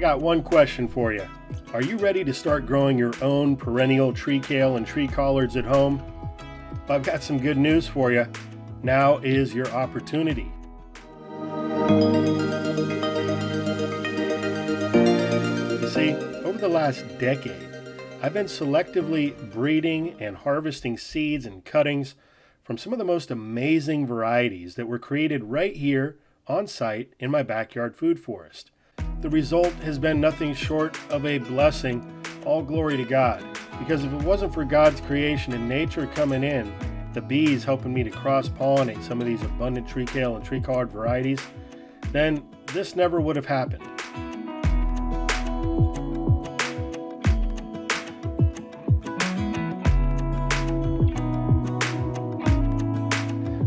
got one question for you. Are you ready to start growing your own perennial tree kale and tree collards at home? Well, I've got some good news for you. Now is your opportunity. You see, over the last decade, I've been selectively breeding and harvesting seeds and cuttings from some of the most amazing varieties that were created right here on site in my backyard food forest. The result has been nothing short of a blessing. All glory to God. Because if it wasn't for God's creation and nature coming in, the bees helping me to cross-pollinate some of these abundant tree kale and tree collard varieties, then this never would have happened.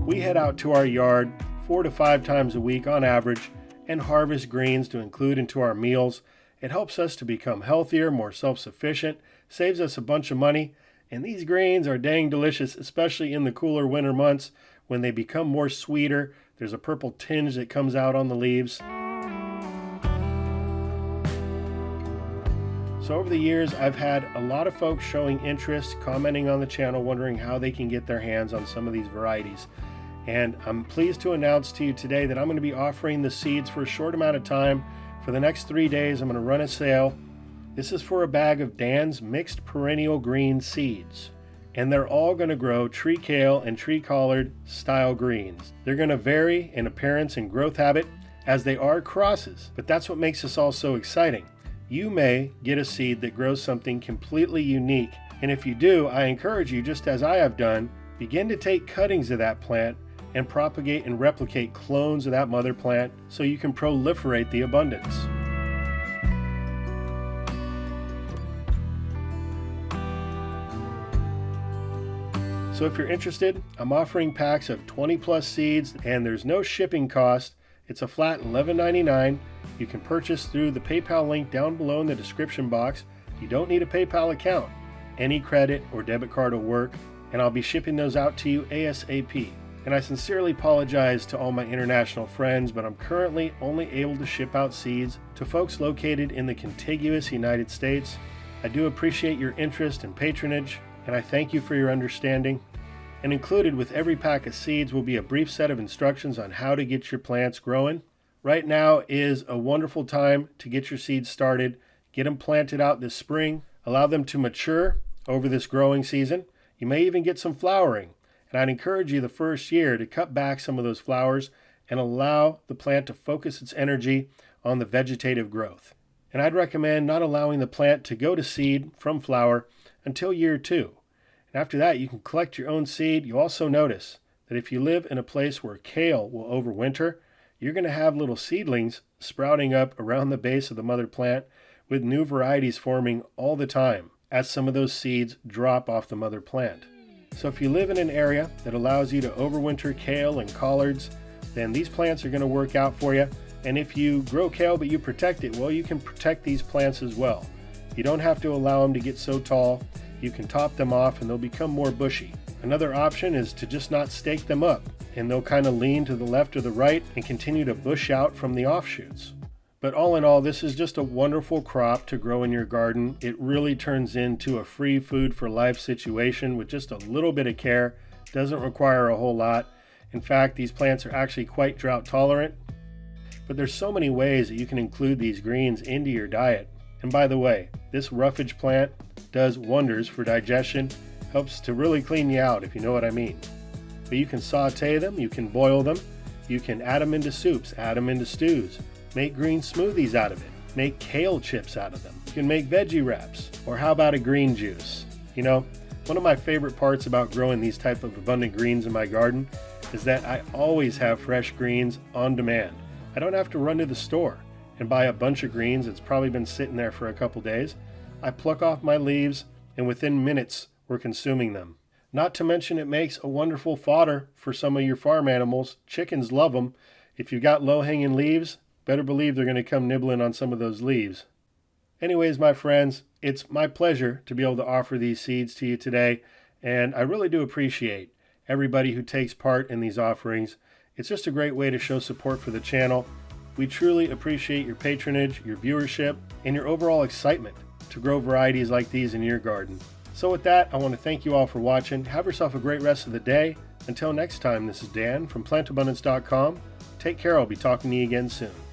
We head out to our yard 4 to 5 times a week on average and harvest greens to include into our meals. It helps us to become healthier, more self-sufficient, saves us a bunch of money, and these greens are dang delicious, especially in the cooler winter months when they become more sweeter. There's a purple tinge that comes out on the leaves. So over the years, I've had a lot of folks showing interest, commenting on the channel, wondering how they can get their hands on some of these varieties. And I'm pleased to announce to you today that I'm going to be offering the seeds for a short amount of time. For the next 3 days, I'm going to run a sale. This is for a bag of Dan's mixed perennial green seeds. And they're all going to grow tree kale and tree collard style greens. They're going to vary in appearance and growth habit as they are crosses, but that's what makes this all so exciting. You may get a seed that grows something completely unique. And if you do, I encourage you, just as I have done, begin to take cuttings of that plant and propagate and replicate clones of that mother plant so you can proliferate the abundance. So if you're interested, I'm offering packs of 20 plus seeds and there's no shipping cost. It's a flat $11.99. You can purchase through the PayPal link down below in the description box. You don't need a PayPal account. Any credit or debit card will work, and I'll be shipping those out to you ASAP. And I sincerely apologize to all my international friends, but I'm currently only able to ship out seeds to folks located in the contiguous United States. I do appreciate your interest and patronage, and I thank you for your understanding. And included with every pack of seeds will be a brief set of instructions on how to get your plants growing. Right now is a wonderful time to get your seeds started, get them planted out this spring, allow them to mature over this growing season. You may even get some flowering. And I'd encourage you the first year to cut back some of those flowers and allow the plant to focus its energy on the vegetative growth. And I'd recommend not allowing the plant to go to seed from flower until year 2. And after that, you can collect your own seed. You also notice that if you live in a place where kale will overwinter, you're going to have little seedlings sprouting up around the base of the mother plant with new varieties forming all the time as some of those seeds drop off the mother plant. So if you live in an area that allows you to overwinter kale and collards, then these plants are going to work out for you. And if you grow kale but you protect it, well, you can protect these plants as well. You don't have to allow them to get so tall. You can top them off and they'll become more bushy. Another option is to just not stake them up, and they'll kind of lean to the left or the right and continue to bush out from the offshoots. But all in all, this is just a wonderful crop to grow in your garden. It really turns into a free food for life situation with just a little bit of care. Doesn't require a whole lot. In fact, these plants are actually quite drought tolerant. But there's so many ways that you can include these greens into your diet. And by the way, this roughage plant does wonders for digestion, helps to really clean you out if you know what I mean. But you can saute them, you can boil them, you can add them into soups, add them into stews. Make green smoothies out of it. Make kale chips out of them. You can make veggie wraps. Or how about a green juice? You know, one of my favorite parts about growing these type of abundant greens in my garden is that I always have fresh greens on demand. I don't have to run to the store and buy a bunch of greens that's probably been sitting there for a couple days. I pluck off my leaves and within minutes we're consuming them. Not to mention it makes a wonderful fodder for some of your farm animals. Chickens love them. If you've got low-hanging leaves, better believe they're going to come nibbling on some of those leaves. Anyways, my friends, it's my pleasure to be able to offer these seeds to you today, and I really do appreciate everybody who takes part in these offerings. It's just a great way to show support for the channel. We truly appreciate your patronage, your viewership, and your overall excitement to grow varieties like these in your garden. So with that, I want to thank you all for watching. Have yourself a great rest of the day. Until next time, this is Dan from plantabundance.com. Take care. I'll be talking to you again soon.